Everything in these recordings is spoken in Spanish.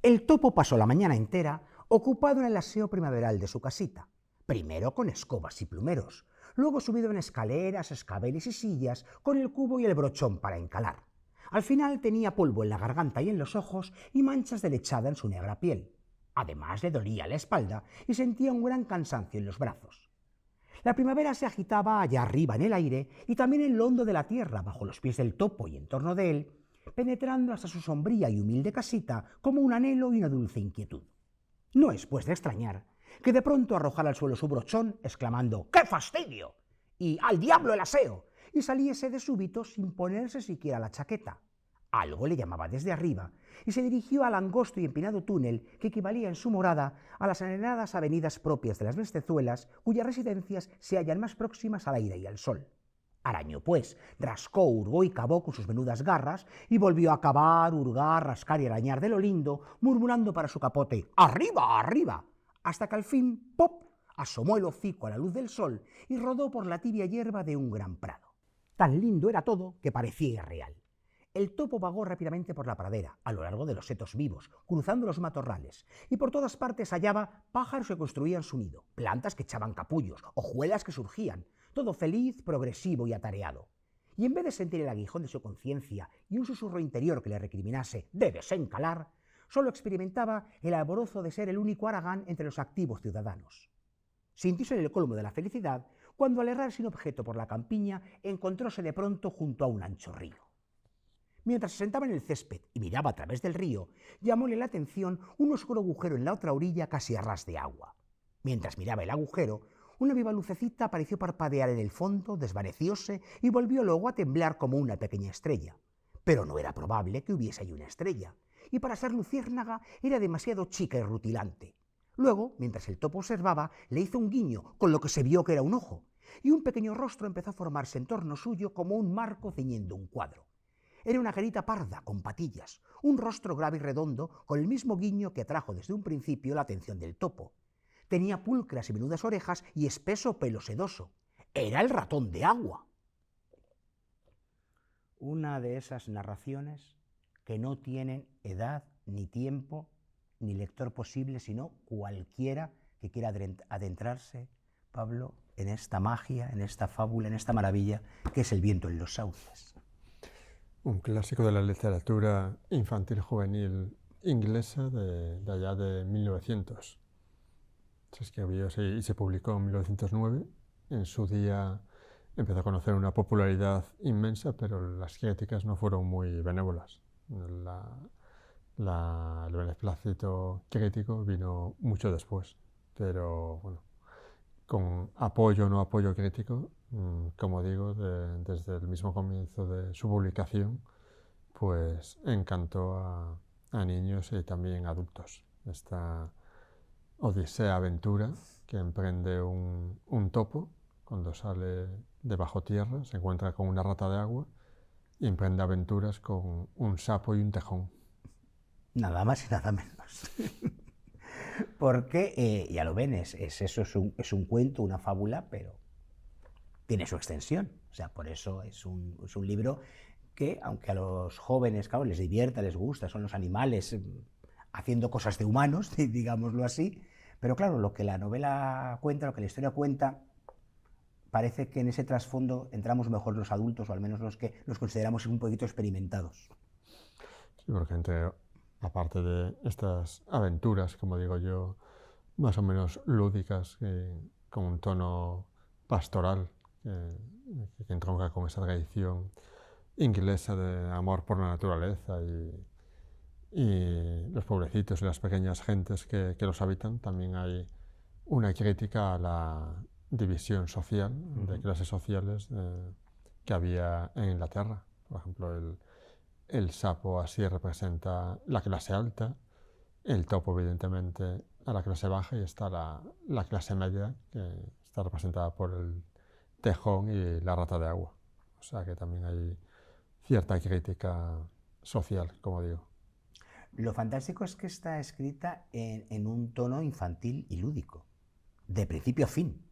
El topo pasó la mañana entera ocupado en el aseo primaveral de su casita, primero con escobas y plumeros, luego subido en escaleras, escabeles y sillas con el cubo y el brochón para encalar. Al final tenía polvo en la garganta y en los ojos y manchas de lechada en su negra piel. Además le dolía la espalda y sentía un gran cansancio en los brazos. La primavera se agitaba allá arriba en el aire y también en lo hondo de la tierra, bajo los pies del topo y en torno de él, penetrando hasta su sombría y humilde casita como un anhelo y una dulce inquietud. No es, pues, de extrañar que de pronto arrojara al suelo su brochón, exclamando ¡qué fastidio! Y ¡al diablo el aseo! Y saliese de súbito sin ponerse siquiera la chaqueta. Algo le llamaba desde arriba y se dirigió al angosto y empinado túnel que equivalía en su morada a las arenadas avenidas propias de las bestezuelas, cuyas residencias se hallan más próximas al aire y al sol. Arañó, pues, rascó, hurgó y cavó con sus menudas garras y volvió a cavar, hurgar, rascar y arañar de lo lindo, murmurando para su capote ¡arriba, arriba!, hasta que al fin, ¡pop!, asomó el hocico a la luz del sol y rodó por la tibia hierba de un gran prado. Tan lindo era todo que parecía irreal. El topo vagó rápidamente por la pradera, a lo largo de los setos vivos, cruzando los matorrales, y por todas partes hallaba pájaros que construían su nido, plantas que echaban capullos, hojuelas que surgían, todo feliz, progresivo y atareado. Y en vez de sentir el aguijón de su conciencia y un susurro interior que le recriminase «debes encalar», solo experimentaba el alborozo de ser el único Aragán entre los activos ciudadanos. Sintióse en el colmo de la felicidad cuando, al errar sin objeto por la campiña, encontróse de pronto junto a un ancho río. Mientras se sentaba en el césped y miraba a través del río, llamóle la atención un oscuro agujero en la otra orilla casi a ras de agua. Mientras miraba el agujero, una viva lucecita pareció parpadear en el fondo, desvanecióse y volvió luego a temblar como una pequeña estrella. Pero no era probable que hubiese allí una estrella, y para ser luciérnaga era demasiado chica y rutilante. Luego, mientras el topo observaba, le hizo un guiño, con lo que se vio que era un ojo, y un pequeño rostro empezó a formarse en torno suyo como un marco ciñendo un cuadro. Era una carita parda, con patillas, un rostro grave y redondo, con el mismo guiño que atrajo desde un principio la atención del topo. Tenía pulcras y menudas orejas y espeso pelo sedoso. Era el ratón de agua. Una de esas narraciones que no tienen edad, ni tiempo, ni lector posible, sino cualquiera que quiera adentrarse, Pablo, en esta magia, en esta fábula, en esta maravilla que es el viento en los sauces. Un clásico de la literatura infantil juvenil inglesa de allá de 1900. Se escribió y se publicó en 1909. En su día empezó a conocer una popularidad inmensa, pero las críticas no fueron muy benévolas. El beneplácito crítico vino mucho después, pero bueno, con apoyo o no apoyo crítico, como digo, desde el mismo comienzo de su publicación, pues encantó a niños y también adultos. Esta odisea aventura que emprende un topo cuando sale de bajo tierra, se encuentra con una rata de agua y emprende aventuras con un sapo y un tejón. Nada más y nada menos. Porque, ya lo ven, es un cuento, una fábula, pero tiene su extensión. O sea, por eso es un libro que, aunque a los jóvenes, claro, les divierta, les gusta, son los animales haciendo cosas de humanos, digámoslo así, pero claro, lo que la novela cuenta, lo que la historia cuenta, parece que en ese trasfondo entramos mejor los adultos, o al menos los que nos consideramos un poquito experimentados. Sí, porque aparte de estas aventuras, como digo yo, más o menos lúdicas, con un tono pastoral, que entronca con esa tradición inglesa de amor por la naturaleza y los pueblecitos y las pequeñas gentes que los habitan, también hay una crítica a la división social, de clases sociales que había en Inglaterra. Por ejemplo, el sapo así representa la clase alta, el topo evidentemente a la clase baja, y está la clase media, que está representada por el tejón y la rata de agua. O sea que también hay cierta crítica social, como digo. Lo fantástico es que está escrita en un tono infantil y lúdico, de principio a fin.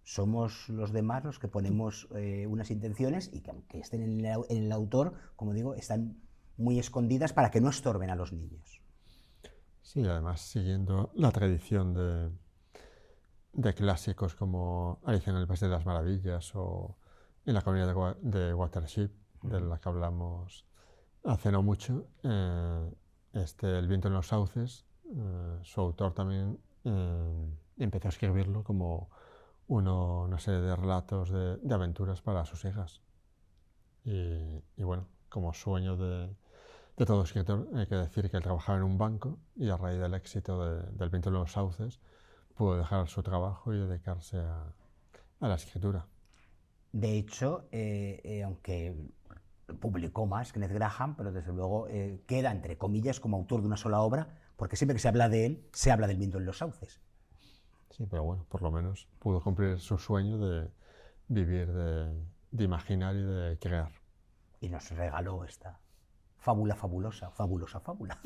Somos los demás los que ponemos unas intenciones y que, aunque estén en el autor, como digo, están muy escondidas para que no estorben a los niños. Sí, además siguiendo la tradición de clásicos como Alicia en el País de las Maravillas o En la Colonia de Watership, de la que hablamos hace no mucho, El viento en los sauces, su autor también empezó a escribirlo como una serie de relatos de aventuras para sus hijas. Y bueno, como sueño de todo escritor, hay que decir que él trabajaba en un banco y a raíz del éxito del viento en los sauces pudo dejar su trabajo y dedicarse a la escritura. De hecho, aunque publicó más Kenneth Graham, pero desde luego queda, entre comillas, como autor de una sola obra, porque siempre que se habla de él, se habla del viento en los sauces. Sí, pero bueno, por lo menos pudo cumplir su sueño de vivir de imaginar y de crear. Y nos regaló esta fábula fabulosa fábula.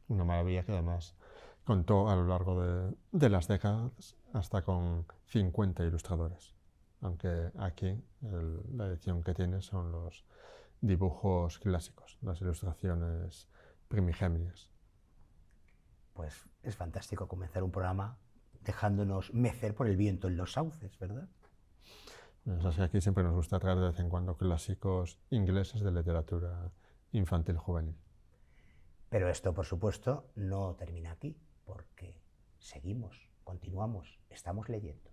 Una maravilla que además contó a lo largo de las décadas hasta con 50 ilustradores. Aunque aquí la edición que tiene son los dibujos clásicos, las ilustraciones primigenias. Pues es fantástico comenzar un programa dejándonos mecer por el viento en los sauces, ¿verdad? Es así, aquí siempre nos gusta traer de vez en cuando clásicos ingleses de literatura infantil juvenil. Pero esto, por supuesto, no termina aquí, porque seguimos, continuamos, estamos leyendo.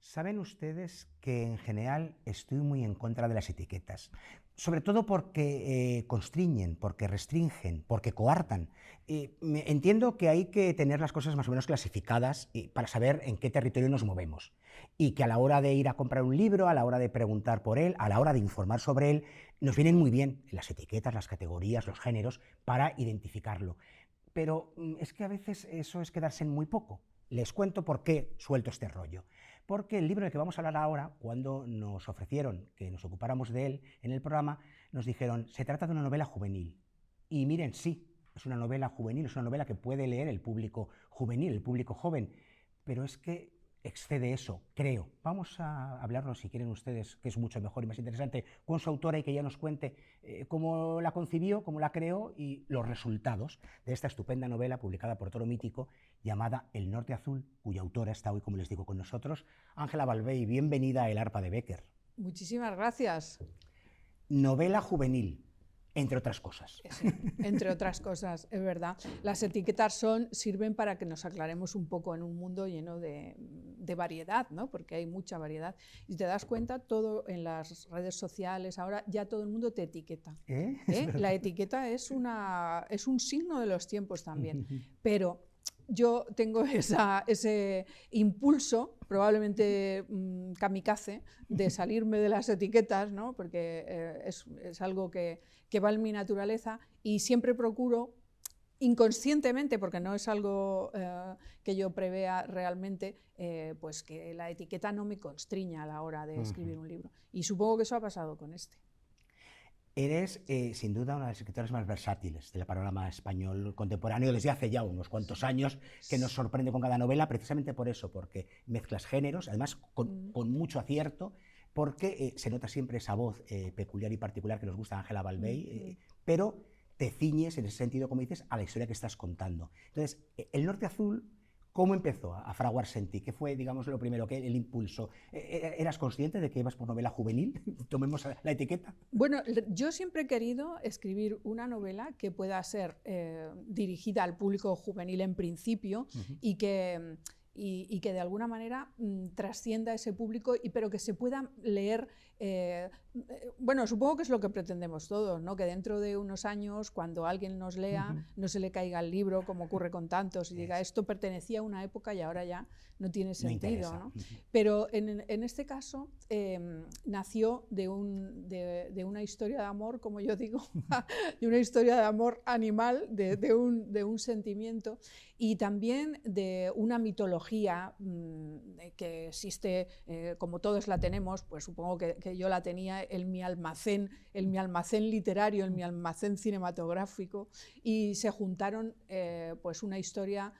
Saben ustedes que en general estoy muy en contra de las etiquetas, sobre todo porque constriñen, porque restringen, porque coartan. Entiendo que hay que tener las cosas más o menos clasificadas para saber en qué territorio nos movemos y que a la hora de ir a comprar un libro, a la hora de preguntar por él, a la hora de informar sobre él, nos vienen muy bien las etiquetas, las categorías, los géneros para identificarlo. Pero es que a veces eso es quedarse en muy poco. Les cuento por qué suelto este rollo. Porque el libro del que vamos a hablar ahora, cuando nos ofrecieron que nos ocupáramos de él en el programa, nos dijeron, se trata de una novela juvenil. Y miren, sí, es una novela juvenil, es una novela que puede leer el público juvenil, el público joven, pero es que excede eso, creo. Vamos a hablarlo, si quieren ustedes, que es mucho mejor y más interesante, con su autora y que ella nos cuente cómo la concibió, cómo la creó y los resultados de esta estupenda novela publicada por Toro Mítico llamada El Norte Azul, cuya autora está hoy, como les digo, con nosotros, Ángela Balvey. Bienvenida a El Arpa de Becker. Muchísimas gracias. Novela juvenil, entre otras cosas. Sí, entre otras cosas, es verdad. Las etiquetas sirven para que nos aclaremos un poco en un mundo lleno de variedad, ¿no? Porque hay mucha variedad. Y te das cuenta, todo en las redes sociales, ahora ya todo el mundo te etiqueta. La etiqueta es un signo de los tiempos también. Pero yo tengo ese impulso, probablemente kamikaze, de salirme de las etiquetas, ¿no? Porque es algo que va en mi naturaleza y siempre procuro, inconscientemente, porque no es algo que yo prevea realmente, pues que la etiqueta no me constriña a la hora de escribir un libro. Y supongo que eso ha pasado con este. Eres, sin duda, una de las escritoras más versátiles del panorama español contemporáneo desde hace ya unos cuantos años, que nos sorprende con cada novela, precisamente por eso, porque mezclas géneros, además con mucho acierto, porque se nota siempre esa voz peculiar y particular que nos gusta a Ángela Balvey, pero te ciñes, en ese sentido, como dices, a la historia que estás contando. Entonces, El Norte Azul, ¿cómo empezó a fraguarse en ti? ¿Qué fue, digamos, lo primero, el impulso? ¿Eras consciente de que ibas por novela juvenil? Tomemos la etiqueta. Bueno, yo siempre he querido escribir una novela que pueda ser dirigida al público juvenil en principio y que de alguna manera trascienda ese público, pero que se pueda leer. Bueno, supongo que es lo que pretendemos todos, ¿no? Que dentro de unos años, cuando alguien nos lea, no se le caiga el libro, como ocurre con tantos, y diga, esto pertenecía a una época y ahora ya no tiene sentido, ¿no? Pero en este caso nació de una historia de amor, como yo digo, de una historia de amor animal, de un sentimiento, y también de una mitología que existe, como todos la tenemos, pues supongo que que yo la tenía en mi almacén literario, en mi almacén cinematográfico, y se juntaron pues una historia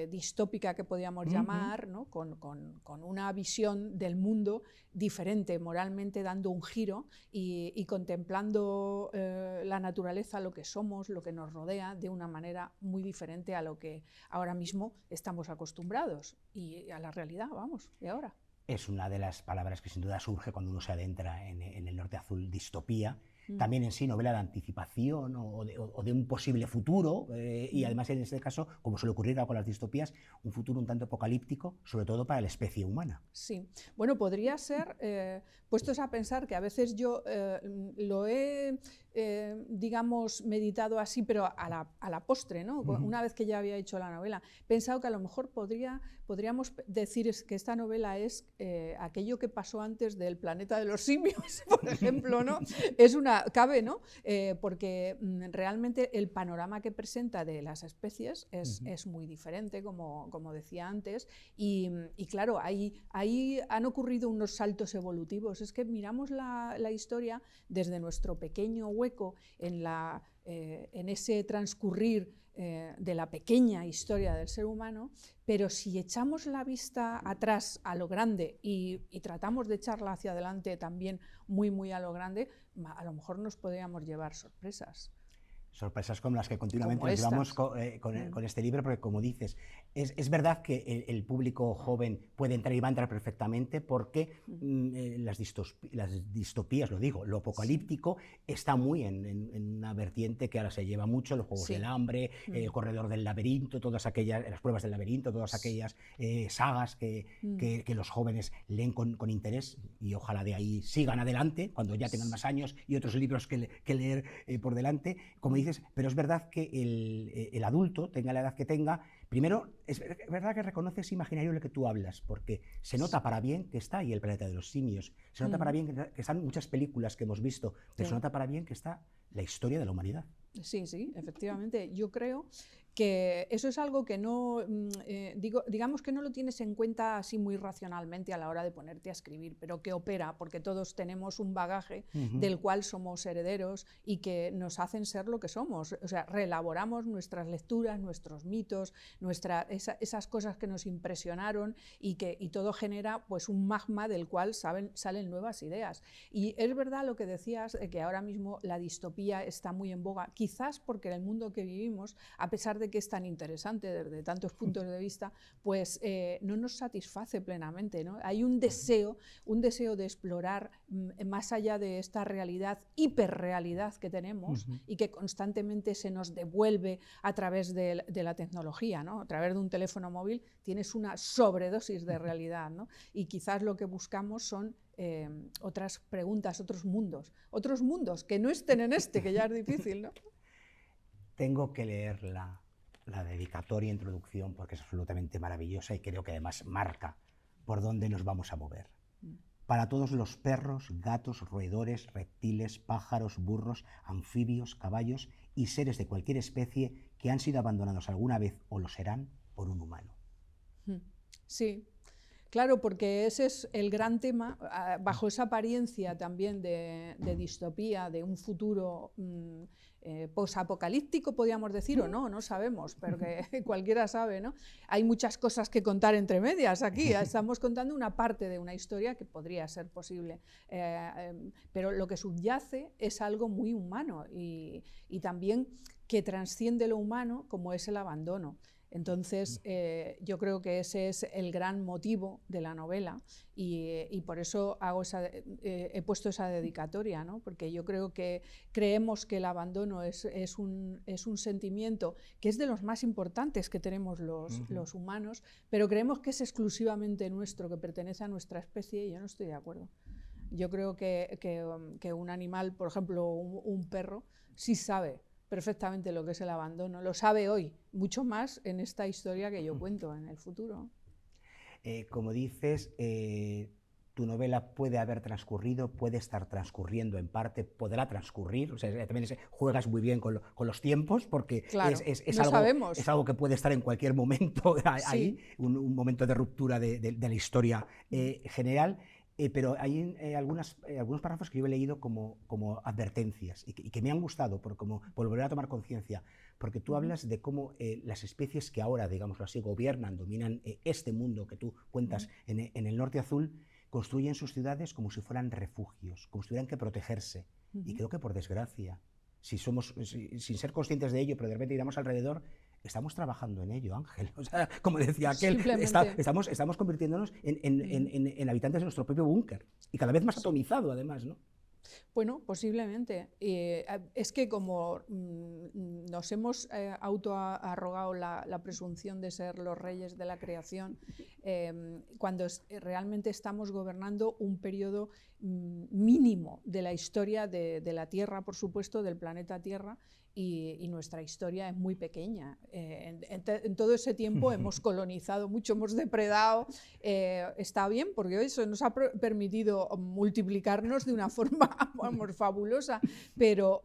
distópica que podíamos llamar, ¿no? con una visión del mundo diferente, moralmente dando un giro y contemplando la naturaleza, lo que somos, lo que nos rodea, de una manera muy diferente a lo que ahora mismo estamos acostumbrados y a la realidad, vamos, de ahora. Es una de las palabras que sin duda surge cuando uno se adentra en el Norte Azul, distopía. También en sí novela de anticipación o de un posible futuro, y además en este caso, como suele ocurrir con las distopías, un futuro un tanto apocalíptico, sobre todo para la especie humana. Sí, bueno, podría ser, puestos a pensar que a veces yo lo he, digamos, meditado así, pero a la postre, ¿no? Una vez que ya había hecho la novela, he pensado que a lo mejor podríamos decir que esta novela es aquello que pasó antes del planeta de los simios, por ejemplo, ¿no? Cabe, ¿no? Porque realmente el panorama que presenta de las especies es muy diferente, como decía antes, y claro, ahí han ocurrido unos saltos evolutivos. Es que miramos la historia desde nuestro pequeño hueco en ese transcurrir de la pequeña historia del ser humano, pero si echamos la vista atrás a lo grande y tratamos de echarla hacia adelante también muy a lo grande, a lo mejor nos podríamos llevar sorpresas. Sorpresas como las que continuamente nos llevamos con este libro, porque como dices, es verdad que el público joven puede entrar y va a entrar perfectamente porque las distopías, lo digo, lo apocalíptico está muy en una vertiente que ahora se lleva mucho, los Juegos del Hambre, el Corredor del Laberinto, todas aquellas, las Pruebas del Laberinto, todas aquellas sagas que los jóvenes leen con interés, y ojalá de ahí sigan adelante cuando ya tengan más años y otros libros que leer por delante. Como dices, pero es verdad que el adulto, tenga la edad que tenga, primero, es verdad que reconoce ese imaginario del que tú hablas, porque se nota para bien que está ahí el planeta de los simios, se nota para bien que están muchas películas que hemos visto, pero se nota para bien que está la historia de la humanidad. Sí, efectivamente. Yo creo que eso es algo que no, digamos que no lo tienes en cuenta así muy racionalmente a la hora de ponerte a escribir, pero que opera, porque todos tenemos un bagaje del cual somos herederos y que nos hacen ser lo que somos. O sea, reelaboramos nuestras lecturas, nuestros mitos, esas cosas que nos impresionaron y todo genera pues un magma del cual salen nuevas ideas. Y es verdad lo que decías, que ahora mismo la distopía está muy en boga, quizás porque en el mundo que vivimos, a pesar de que es tan interesante desde tantos puntos de vista, pues no nos satisface plenamente, ¿no? Hay un deseo de explorar más allá de esta realidad, hiperrealidad que tenemos y que constantemente se nos devuelve a través de la tecnología, ¿no? A través de un teléfono móvil tienes una sobredosis de realidad, ¿no? Y quizás lo que buscamos son otras preguntas, otros mundos que no estén en este, que ya es difícil, ¿no? Tengo que leer la dedicatoria, introducción, porque es absolutamente maravillosa y creo que además marca por dónde nos vamos a mover. Para todos los perros, gatos, roedores, reptiles, pájaros, burros, anfibios, caballos y seres de cualquier especie que han sido abandonados alguna vez o lo serán por un humano. Sí. Claro, porque ese es el gran tema, bajo esa apariencia también de distopía, de un futuro posapocalíptico, podríamos decir, o no sabemos, pero que cualquiera sabe, ¿no? Hay muchas cosas que contar entre medias aquí, estamos contando una parte de una historia que podría ser posible, pero lo que subyace es algo muy humano y también que trasciende lo humano, como es el abandono. Entonces, yo creo que ese es el gran motivo de la novela y por eso he puesto esa dedicatoria, ¿no? Porque yo creo que creemos que el abandono es un sentimiento que es de los más importantes que tenemos los humanos, pero creemos que es exclusivamente nuestro, que pertenece a nuestra especie, y yo no estoy de acuerdo. Yo creo que un animal, por ejemplo, un perro, sí sabe perfectamente lo que es el abandono, lo sabe hoy, mucho más en esta historia que yo cuento en el futuro. Como dices, tu novela puede haber transcurrido, puede estar transcurriendo en parte, podrá transcurrir, o sea, también juegas muy bien con los tiempos, porque claro, es algo que puede estar en cualquier momento ahí, un momento de ruptura de la historia general. Pero hay algunos párrafos que yo he leído como advertencias y que me han gustado por volver a tomar conciencia, porque tú hablas de cómo las especies que ahora, digámoslo así, gobiernan, dominan este mundo que tú cuentas en el norte azul, construyen sus ciudades como si fueran refugios, como si tuvieran que protegerse. Y creo que por desgracia, sin ser conscientes de ello, pero de repente miramos alrededor, estamos trabajando en ello, Ángel. O sea, como decía aquel, estamos convirtiéndonos en habitantes de nuestro propio búnker y cada vez más atomizado, además, ¿no? Bueno, posiblemente. Es que como nos hemos autoarrogado la presunción de ser los reyes de la creación, cuando realmente estamos gobernando un periodo mínimo de la historia de la Tierra, por supuesto, del planeta Tierra, y nuestra historia es muy pequeña. En todo ese tiempo hemos colonizado mucho, hemos depredado. Está bien, porque eso nos ha permitido multiplicarnos de una forma fabulosa, pero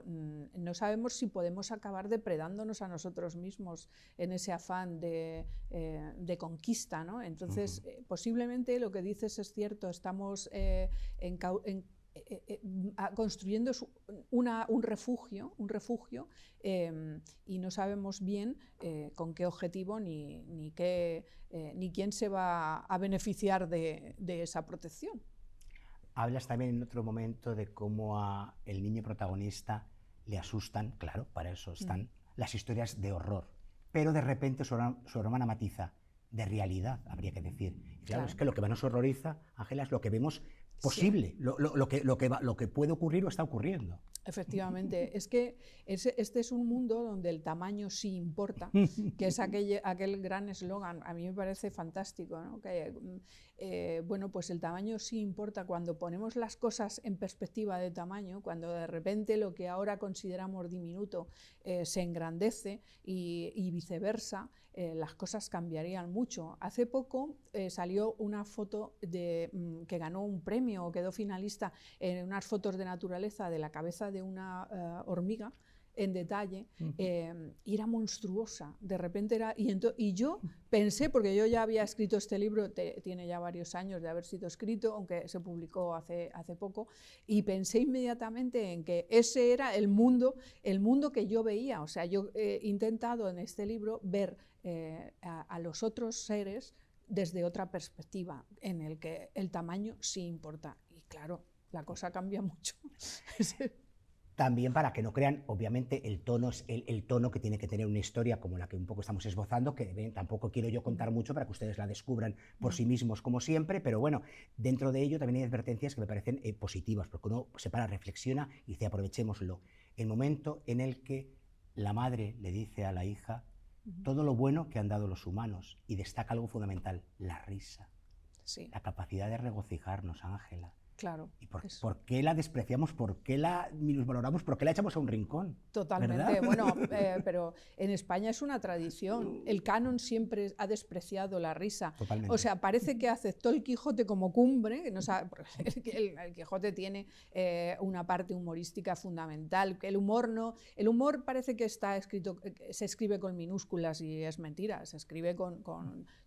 no sabemos si podemos acabar depredándonos a nosotros mismos en ese afán de conquista, ¿no? Entonces, posiblemente lo que dices es cierto, estamos construyendo un refugio y no sabemos bien con qué objetivo ni quién se va a beneficiar de esa protección. Hablas también en otro momento de cómo a el niño protagonista le asustan, claro, para eso están las historias de horror, pero de repente su hermana matiza, de realidad, habría que decir. Y claro, es que lo que más nos horroriza, Ángela, es lo que vemos posible, sí. lo que puede ocurrir o está ocurriendo. Efectivamente, es que este es un mundo donde el tamaño sí importa, que es aquel gran eslogan, a mí me parece fantástico, ¿no? Que, bueno, pues el tamaño sí importa cuando ponemos las cosas en perspectiva de tamaño, cuando de repente lo que ahora consideramos diminuto se engrandece y viceversa, las cosas cambiarían mucho. Hace poco salió una foto que ganó un premio o quedó finalista en unas fotos de naturaleza de la cabeza de una hormiga en detalle, y era monstruosa, de repente era, y yo pensé, porque yo ya había escrito este libro, tiene ya varios años de haber sido escrito, aunque se publicó hace poco, y pensé inmediatamente en que ese era el mundo que yo veía. O sea, yo he intentado en este libro ver a los otros seres desde otra perspectiva, en el que el tamaño sí importa, y claro, la cosa cambia mucho. También para que no crean, obviamente, el tono es el tono que tiene que tener una historia como la que un poco estamos esbozando, que tampoco quiero yo contar mucho para que ustedes la descubran por sí mismos como siempre, pero bueno, dentro de ello también hay advertencias que me parecen positivas, porque uno se para, reflexiona y dice, aprovechémoslo. El momento en el que la madre le dice a la hija todo lo bueno que han dado los humanos y destaca algo fundamental, la risa, sí. La capacidad de regocijarnos, Ángela. Claro. ¿Y por qué la despreciamos? ¿Por qué la minusvaloramos? ¿Por qué la echamos a un rincón? Totalmente. ¿Verdad? Bueno, pero en España es una tradición. El canon siempre ha despreciado la risa. Totalmente. O sea, parece que aceptó el Quijote como cumbre. Que no sabe, el Quijote tiene una parte humorística fundamental. El humor parece que está escrito, se escribe con minúsculas y es mentira. Se escribe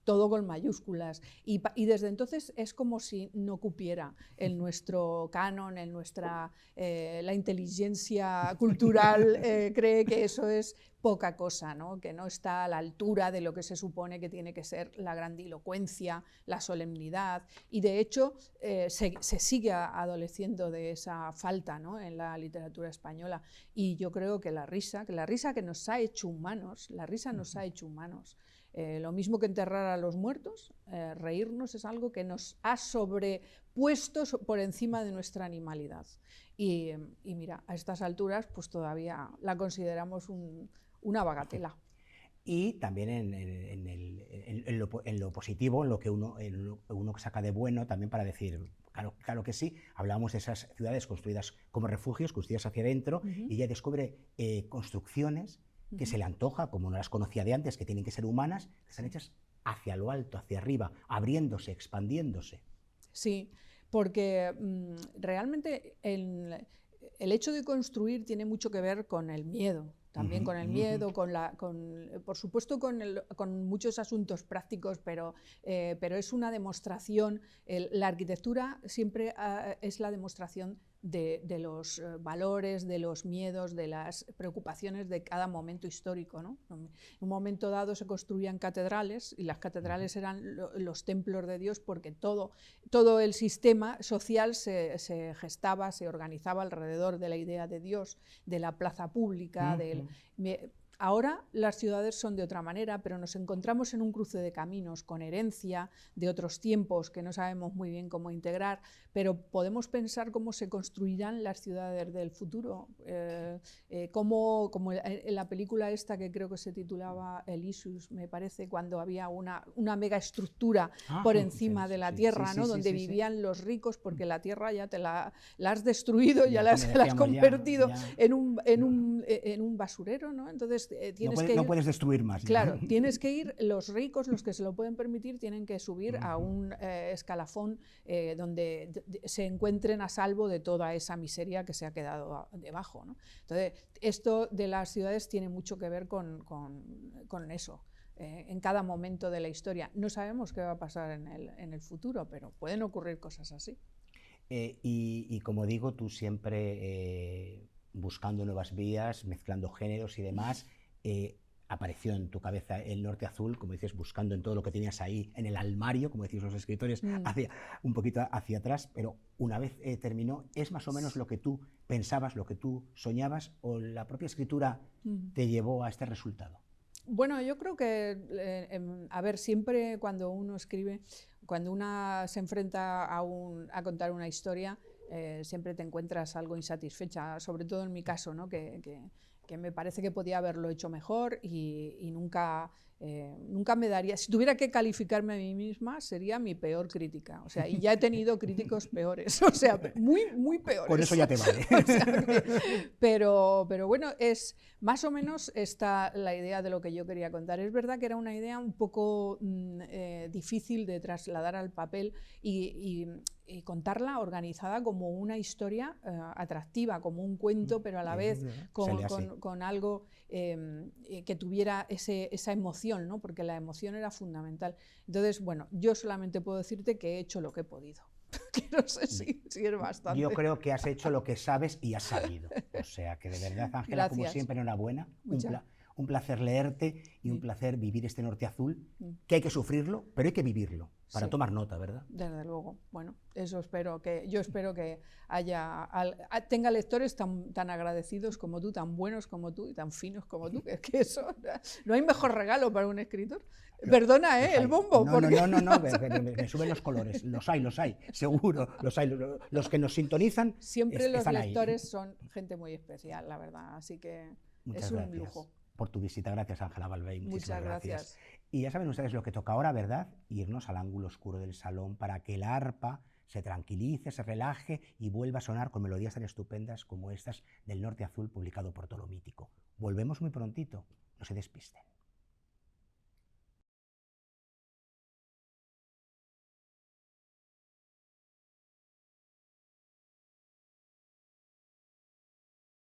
todo con mayúsculas. Y desde entonces es como si no cupiera en nuestro canon, en la inteligencia cultural cree que eso es poca cosa, ¿no? Que no está a la altura de lo que se supone que tiene que ser la grandilocuencia, la solemnidad, y de hecho se sigue adoleciendo de esa falta, ¿no? En la literatura española, y yo creo que la risa que nos ha hecho humanos, la risa nos ha hecho humanos. Lo mismo que enterrar a los muertos, reírnos es algo que nos ha sobrepuesto por encima de nuestra animalidad. Y mira, a estas alturas pues todavía la consideramos una bagatela. Y también en lo positivo, en lo que uno saca de bueno, también para decir, claro que sí, hablábamos de esas ciudades construidas como refugios, construidas hacia adentro, y ella descubre construcciones que se le antoja, como no las conocía de antes, que tienen que ser humanas, que están hechas hacia lo alto, hacia arriba, abriéndose, expandiéndose. Sí, porque realmente el hecho de construir tiene mucho que ver con el miedo también con el miedo, por supuesto con muchos asuntos prácticos, pero es una demostración, la arquitectura siempre es la demostración de los valores, de los miedos, de las preocupaciones de cada momento histórico, ¿no? En un momento dado se construían catedrales y las catedrales eran los templos de Dios porque todo el sistema social se gestaba, se organizaba alrededor de la idea de Dios, de la plaza pública, Ahora las ciudades son de otra manera, pero nos encontramos en un cruce de caminos con herencia de otros tiempos que no sabemos muy bien cómo integrar, pero podemos pensar cómo se construirán las ciudades del futuro, como en la película esta que creo que se titulaba Elysius, me parece, cuando había una mega estructura por encima de la tierra, ¿no? Donde vivían los ricos, porque la tierra ya te la has destruido, ya la has convertido en un basurero, ¿no? Entonces no puedes destruir más. Claro, tienes que ir, los ricos, los que se lo pueden permitir, tienen que subir a un escalafón donde se encuentren a salvo de toda esa miseria que se ha quedado debajo, ¿no? Entonces, esto de las ciudades tiene mucho que ver con eso. En cada momento de la historia. No sabemos qué va a pasar en el futuro, pero pueden ocurrir cosas así. Y como digo, tú siempre buscando nuevas vías, mezclando géneros y demás, apareció en tu cabeza el norte azul, como dices, buscando en todo lo que tenías ahí, en el armario, como decís los escritores, un poquito hacia atrás, pero una vez terminó, ¿es más o menos lo que tú pensabas, lo que tú soñabas, o la propia escritura te llevó a este resultado? Bueno, yo creo que, a ver, siempre cuando uno escribe, cuando uno se enfrenta a contar una historia, siempre te encuentras algo insatisfecha, sobre todo en mi caso, ¿no? Que me parece que podía haberlo hecho mejor y nunca me daría, si tuviera que calificarme a mí misma, sería mi peor crítica, o sea, y ya he tenido críticos peores, o sea, muy peores. Por eso ya te vale. O sea pero bueno, es más o menos esta la idea de lo que yo quería contar. Es verdad que era una idea un poco difícil de trasladar al papel y contarla organizada como una historia atractiva, como un cuento, pero a la vez con algo que tuviera esa emoción, ¿no? Porque la emoción era fundamental. Entonces, bueno, yo solamente puedo decirte que he hecho lo que he podido. Que no sé si es bastante. Yo creo que has hecho lo que sabes y has sabido. O sea, que de verdad, Ángela, como siempre, enhorabuena. Un placer leerte y un placer vivir este norte azul, que hay que sufrirlo, pero hay que vivirlo, para tomar nota, ¿verdad? Desde luego. Bueno, eso yo espero que tenga lectores tan agradecidos como tú, tan buenos como tú y tan finos como tú, que es que eso, no hay mejor regalo para un escritor. Perdona, el bombo. No, me suben los colores, los hay, seguro, los hay. Los que nos sintonizan siempre los lectores ahí. son gente muy especial, la verdad, así que Muchas es gracias un lujo. Por tu visita. Gracias, Ángela Balvey. Muchas gracias. Y ya saben ustedes lo que toca ahora, ¿verdad? Irnos al ángulo oscuro del salón para que el arpa se tranquilice, se relaje y vuelva a sonar con melodías tan estupendas como estas del Norte Azul, publicado por Tolomítico. Volvemos muy prontito, no se despisten.